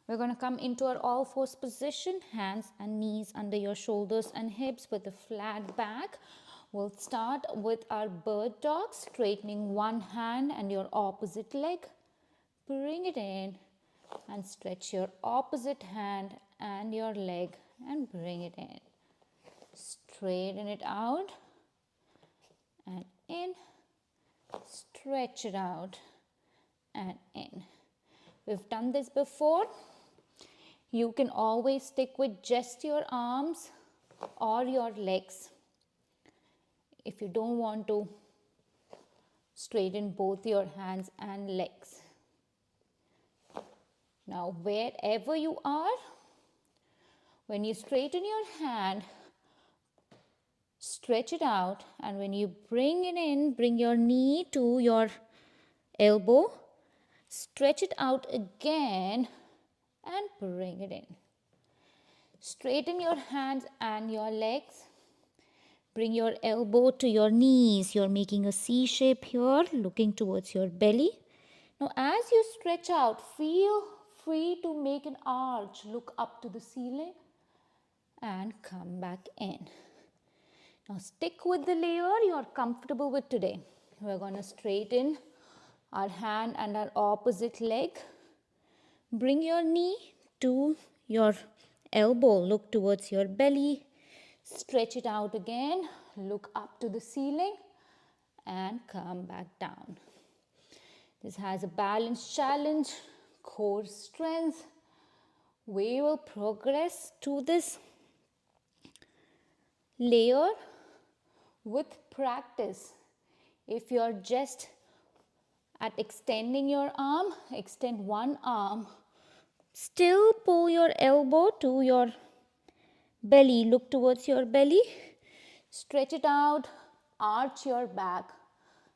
We're going to come into our all fours position, hands and knees under your shoulders and hips with a flat back. We'll start with our bird dog, straightening one hand and your opposite leg. Bring it in and stretch your opposite hand and your leg and bring it in. Straighten it out and in. Stretch it out and in. We've done this before. You can always stick with just your arms or your legs if you don't want to straighten both your hands and legs. Now, wherever you are, when you straighten your hand, stretch it out, and when you bring it in, bring your knee to your elbow, stretch it out again and bring it in. Straighten your hands and your legs. Bring your elbow to your knees. You're making a C shape here, looking towards your belly. Now, as you stretch out, feel free to make an arch. Look up to the ceiling and come back in. Now, stick with the layer you're comfortable with today. We're going to straighten our hand and our opposite leg. Bring your knee to your elbow. Look towards your belly. Stretch it out again. Look up to the ceiling and come back down. This has a balance challenge, core strength. We will progress to this layer with practice. If you're just at extending your arm, extend one arm. Still pull your elbow to your belly. Look towards your belly. Stretch it out, arch your back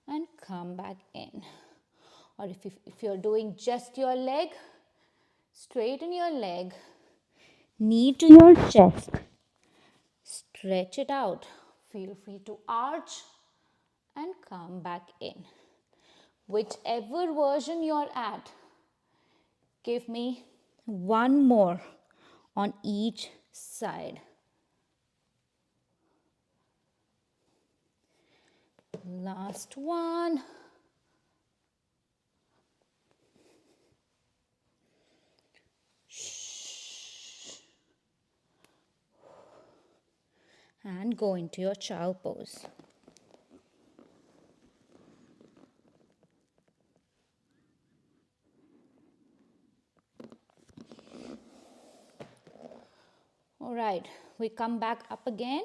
and come back in. Or if you're doing just your leg, straighten your leg, knee to your chest, stretch it out. Feel free to arch and come back in. Whichever version you're at, give me one more on each side. Last one. And go into your child pose. All right, we come back up again.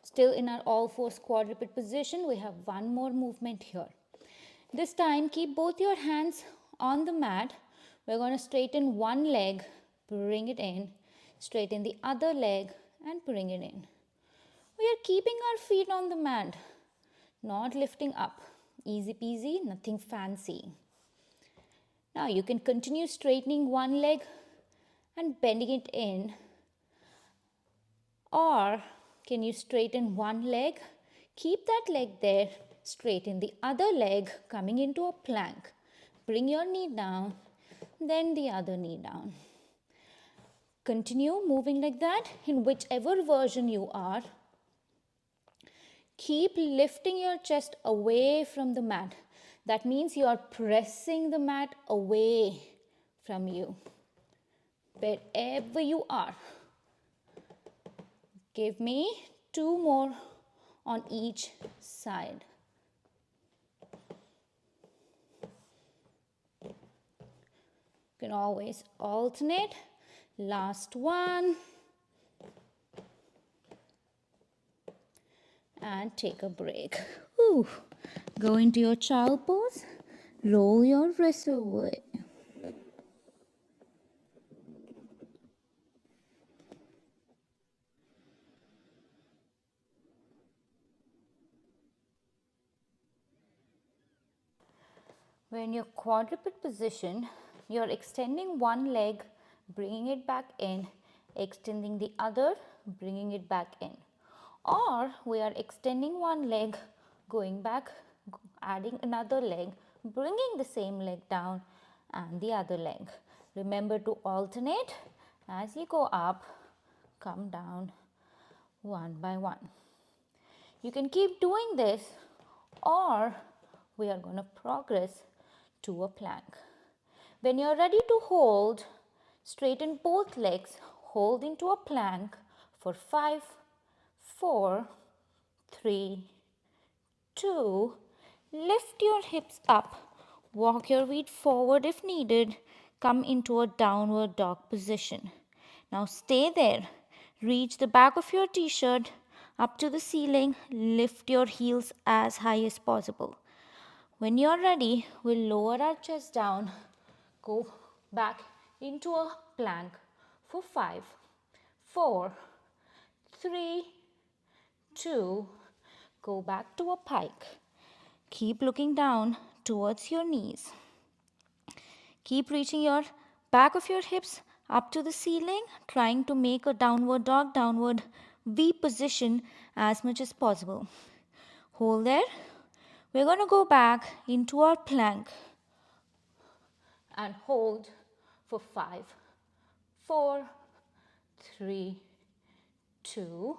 Still in our all fours quadruped position, we have one more movement here. This time, keep both your hands on the mat. We're going to straighten one leg, bring it in, straighten the other leg and bring it in. We are keeping our feet on the mat, not lifting up. Easy peasy, nothing fancy. Now you can continue straightening one leg and bending it in, or can you straighten one leg, keep that leg there, straighten the other leg coming into a plank. Bring your knee down, then the other knee down. Continue moving like that in whichever version you are. Keep lifting your chest away from the mat. That means you are pressing the mat away from you. Wherever you are. Give me two more on each side. You can always alternate. Last one. And take a break. Ooh. Go into your child pose. Roll your wrists away. When you're quadruped position, you're extending one leg, bringing it back in, extending the other, bringing it back in. Or we are extending one leg, going back, adding another leg, bringing the same leg down and the other leg. Remember to alternate as you go up, come down one by one. You can keep doing this, or we are going to progress to a plank. When you're ready to hold, straighten both legs, hold into a plank for 5, 4, 3, 2, lift your hips up, walk your feet forward if needed, come into a downward dog position. Now stay there, reach the back of your t-shirt up to the ceiling, lift your heels as high as possible. When you're ready, we'll lower our chest down, go back into a plank for 5, 4, 3, 2, go back to a pike. Keep looking down towards your knees. Keep reaching your back of your hips up to the ceiling, trying to make a downward dog, downward V position as much as possible. Hold there. We're going to go back into our plank and hold for 5, 4, 3, 2,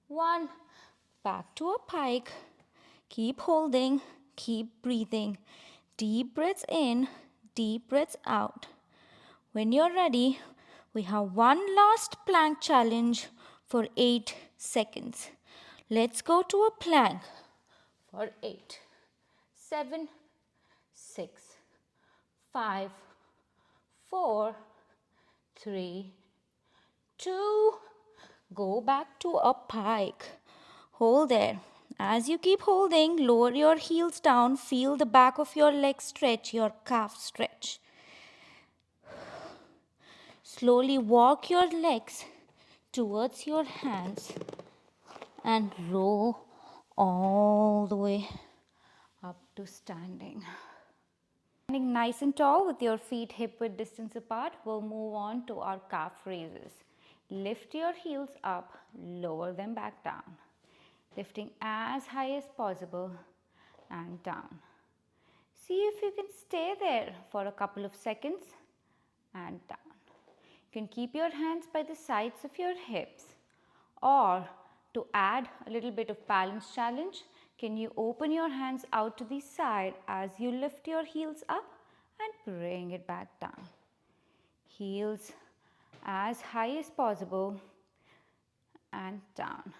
1. Back to a pike. Keep holding, keep breathing. Deep breaths in, deep breaths out. When you're ready, we have one last plank challenge for 8 seconds. Let's go to a plank for 8, 7, 6, 5, 4, 3, 2. Go back to a pike. Hold there. As you keep holding, lower your heels down. Feel the back of your leg stretch, your calf stretch. Slowly walk your legs towards your hands and roll all the way up to standing. Standing nice and tall with your feet hip-width distance apart, we'll move on to our calf raises. Lift your heels up, lower them back down. Lifting as high as possible and down. See if you can stay there for a couple of seconds and down. You can keep your hands by the sides of your hips, or to add a little bit of balance challenge, can you open your hands out to the side as you lift your heels up and bring it back down. Heels as high as possible and down.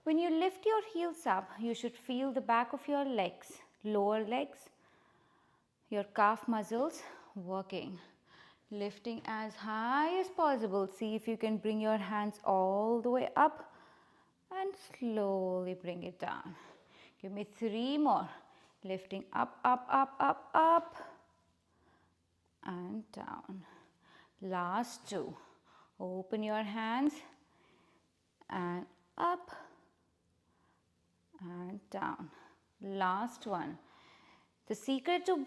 When you lift your heels up, you should feel the back of your legs, lower legs, your calf muscles working. Lifting as high as possible. See if you can bring your hands all the way up and slowly bring it down. Give me 3 more. Lifting up, up, up, up, up and down. Last 2. Open your hands and up and down. Last one. The secret to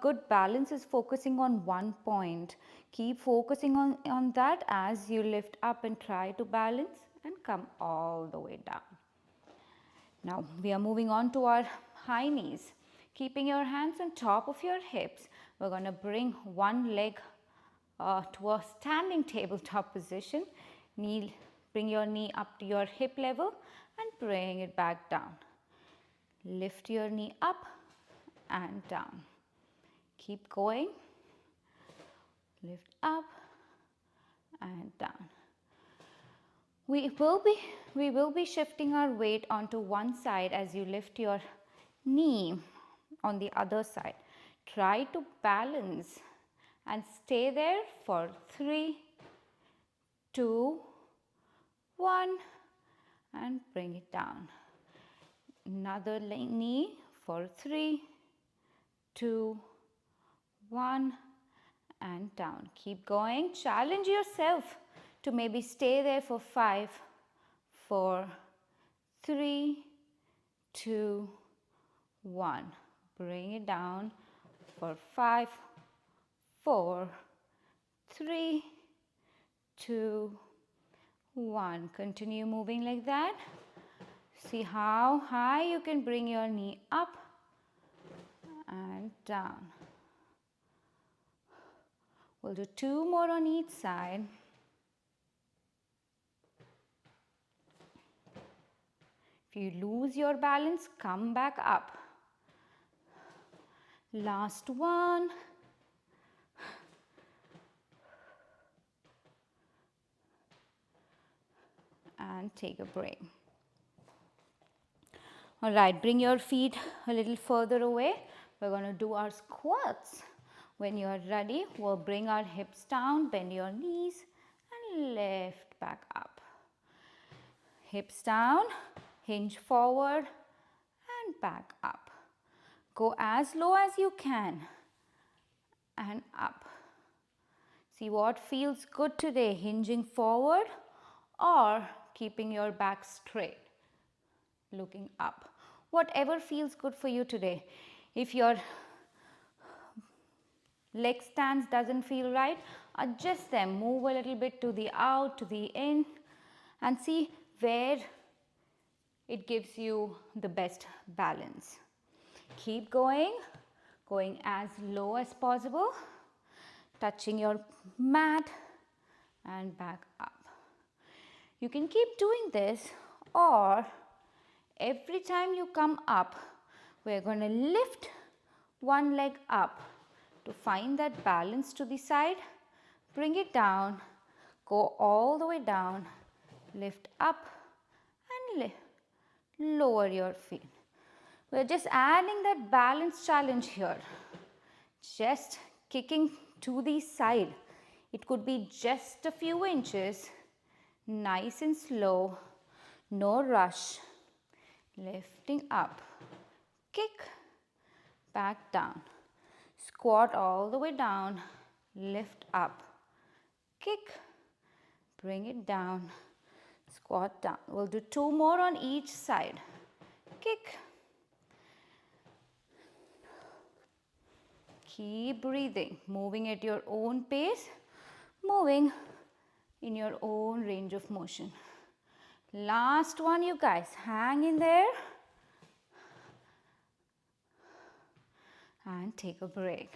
good balance is focusing on one point. Keep focusing on that as you lift up and try to balance and come all the way down. Now we are moving on to our high knees. Keeping your hands on top of your hips, we're going to bring one leg to a standing tabletop position. Bring your knee up to your hip level and bring it back down. Lift your knee up and down. Keep going. Lift up and down. We will be shifting our weight onto one side as you lift your knee on the other side. Try to balance and stay there for 3, 2, 1 and bring it down. Another knee for 3, 2, 1 and down. Keep going. Challenge yourself to maybe stay there for 5, 4, 3, 2, 1. Bring it down for 5, 4, 3, 2, 1. Continue moving like that. See how high you can bring your knee up and down. We'll do 2 more on each side. If you lose your balance, come back up. Last one. And take a break. All right, bring your feet a little further away. We're going to do our squats. When you're ready, we'll bring our hips down, bend your knees and lift back up. Hips down, hinge forward and back up. Go as low as you can and up. See what feels good today, hinging forward or keeping your back straight, looking up. Whatever feels good for you today. If your leg stance doesn't feel right, adjust them. Move a little bit to the out, to the in, and see where it gives you the best balance. Keep going as low as possible, touching your mat and back up. You can keep doing this, or every time you come up, we're going to lift one leg up to find that balance to the side. Bring it down, go all the way down, lift up and lower your feet. We're just adding that balance challenge here. Just kicking to the side. It could be just a few inches, nice and slow, no rush. Lifting up, kick, back down. Squat all the way down, lift up, kick, bring it down, squat down. We'll do 2 more on each side. Kick. Keep breathing, moving at your own pace, moving in your own range of motion. Last one, you guys. Hang in there and take a break.